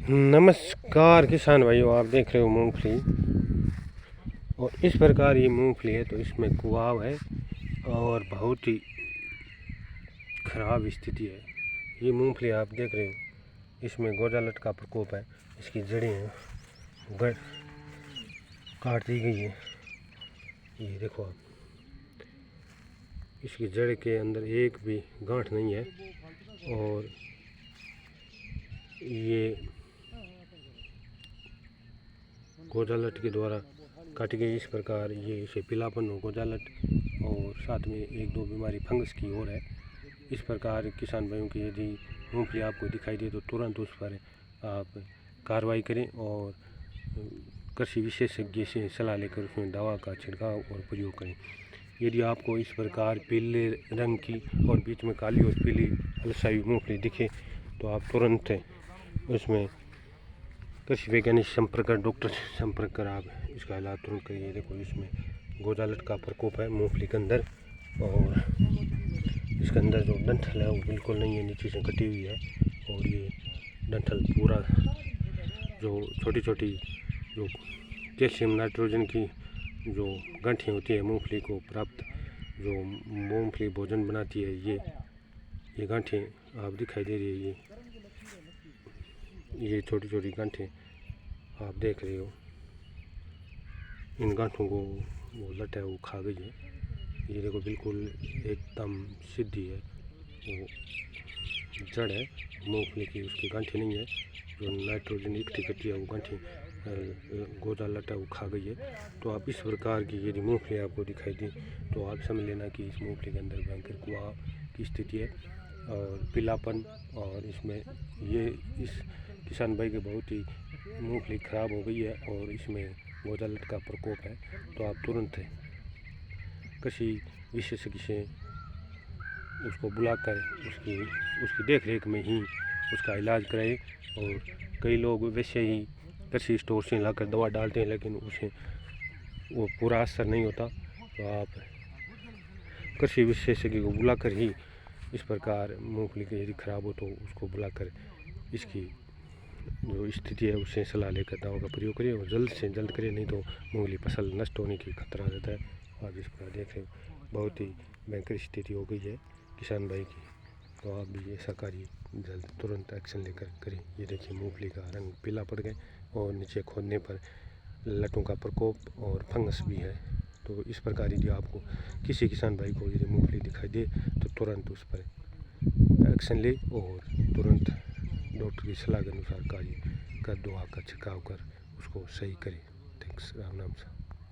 नमस्कार किसान भाइयों, आप देख रहे हो मूंगफली। और इस प्रकार ये मूंगफली है तो इसमें कुआव है और बहुत ही ख़राब स्थिति है। ये मूंगफली आप देख रहे हो, इसमें गोजालट का प्रकोप है। इसकी जड़ें हैं काट दी गई है। ये देखो आप, इसकी जड़ के अंदर एक भी गांठ नहीं है और ये गोजालट के द्वारा काटी गई। इस प्रकार ये इसे पीलापन हो गोजालट और साथ में एक दो बीमारी फंगस की ओर है। इस प्रकार किसान भाइयों की यदि मूंगफली आपको दिखाई दे तो तुरंत उस पर आप कार्रवाई करें और कृषि विशेषज्ञ से सलाह लेकर उसमें दवा का छिड़काव और प्रयोग करें। यदि आपको इस प्रकार पीले रंग की और बीच में काली और पीली अलसाई मूंगफली दिखे तो आप तुरंत उसमें कृषि वैज्ञानिक संपर्क कर, डॉक्टर से संपर्क कर आप इसका इलाज तुरंत करिए। देखो, इसमें गोजालट का प्रकोप है मूंगफली के अंदर और इसके अंदर जो डंठल है वो बिल्कुल नहीं है, नीचे से कटी हुई है। और ये डंठल पूरा जो छोटी छोटी जो कैल्शियम नाइट्रोजन की जो गांठें होती है मूंगफली को प्राप्त, जो मूंगफली भोजन बनाती है, ये गांठें आप दिखाई दे रही है। ये छोटी छोटी गांठें आप देख रहे हो, इन गांठों को वो लट है वो खा गई है। ये देखो, बिल्कुल एकदम सीधी है, वो जड़ है मूंगफली की, उसकी गांठें नहीं है। जो नाइट्रोजन इकट्ठी करती है वो गांठें गोजालट है वो खा गई है। तो आप इस प्रकार की यदि मूंगफली आपको दिखाई दी तो आप समझ लेना कि इस मूंगफली के अंदर भयंकर कुआं की स्थिति है और पीलापन, और इसमें ये इस किसान भाई की बहुत ही मूंगफली ख़राब हो गई है और इसमें गोजालट का प्रकोप है। तो आप तुरंत कृषि विशेषज्ञ से उसको बुलाकर उसकी देख रेख में ही उसका इलाज कराएं। और कई लोग वैसे ही कृषि स्टोर से लाकर दवा डालते हैं लेकिन उसे वो पूरा असर नहीं होता। तो आप कृषि विशेषज्ञ को बुलाकर ही इस प्रकार मूंगफली की यदि खराब हो तो उसको बुलाकर इसकी जो स्थिति है उससे सलाह लेकर दवा का प्रयोग करिए और जल्द से जल्द करिए, नहीं तो मूंगफली फसल नष्ट होने की खतरा रहता है। आप इस प्रकार देख रहे हो, बहुत ही भयंकर स्थिति हो गई है किसान भाई की। तो आप भी ऐसा कार्य जल्द तुरंत एक्शन लेकर करें। ये देखिए, मूंगफली का रंग पीला पड़ गया और नीचे खोदने पर लटों का प्रकोप और फंगस भी है। तो इस प्रकार यदि आपको किसी किसान भाई को यदि मूंगफली दिखाई दे तो तुरंत उस पर एक्शन ले और तुरंत डॉक्टर की सलाह के अनुसार कार्य कर दवा का छिड़काव कर उसको सही करें। थैंक्स। राम नाम सा।